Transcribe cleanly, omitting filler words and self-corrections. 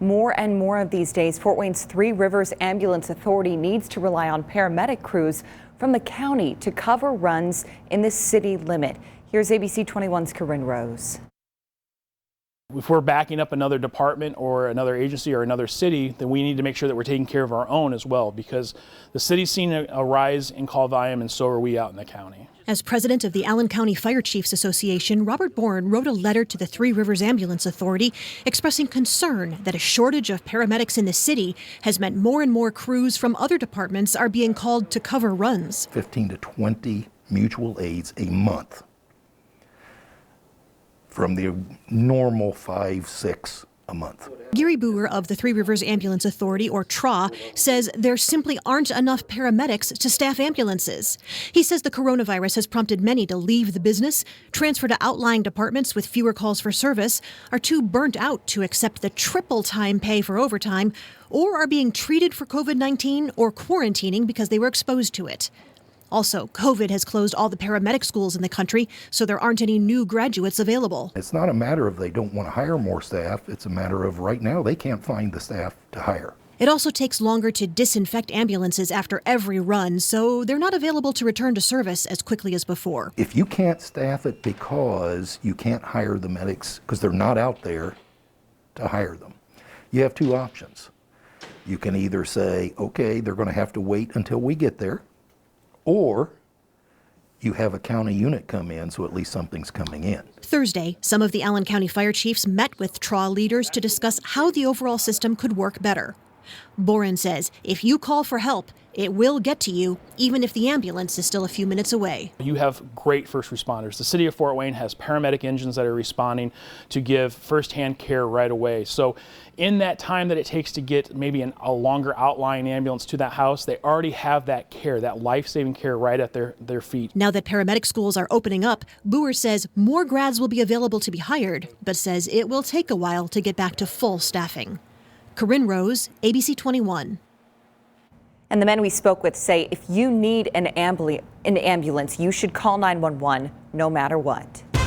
More and more of these days, Fort Wayne's Three Rivers Ambulance Authority needs to rely on paramedic crews from the county to cover runs in the city limit. Here's ABC 21's Corinne Rose. If we're backing up another department or another agency or another city, then we need to make sure that we're taking care of our own as well, because the city's seen a rise in call volume, and so are we out in the county. As president of the Allen County Fire Chiefs Association, Robert Bourne wrote a letter to the Three Rivers Ambulance Authority expressing concern that a shortage of paramedics in the city has meant more and more crews from other departments are being called to cover runs. 15 to 20 mutual aids a month from the normal 5-6 a month. Gary Boer of the Three Rivers Ambulance Authority, or TRAA, says there simply aren't enough paramedics to staff ambulances. He says the coronavirus has prompted many to leave the business, transfer to outlying departments with fewer calls for service, are too burnt out to accept the triple time pay for overtime, or are being treated for COVID-19 or quarantining because they were exposed to it. Also, COVID has closed all the paramedic schools in the country, so there aren't any new graduates available. It's not a matter of they don't want to hire more staff. It's a matter of right now they can't find the staff to hire. It also takes longer to disinfect ambulances after every run, so they're not available to return to service as quickly as before. If you can't staff it because you can't hire the medics because they're not out there to hire them, you have two options. You can either say, okay, they're going to have to wait until we get there, or you have a county unit come in, so at least something's coming in. Thursday, some of the Allen County fire chiefs met with TRAA leaders to discuss how the overall system could work better. Boren says if you call for help, it will get to you, even if the ambulance is still a few minutes away. You have great first responders. The city of Fort Wayne has paramedic engines that are responding to give firsthand care right away. So in that time that it takes to get maybe a longer outlying ambulance to that house, they already have that care, that life-saving care right at their feet. Now that paramedic schools are opening up, Boer says more grads will be available to be hired, but says it will take a while to get back to full staffing. Corinne Rose, ABC 21. And the men we spoke with say if you need an ambulance, you should call 911 no matter what.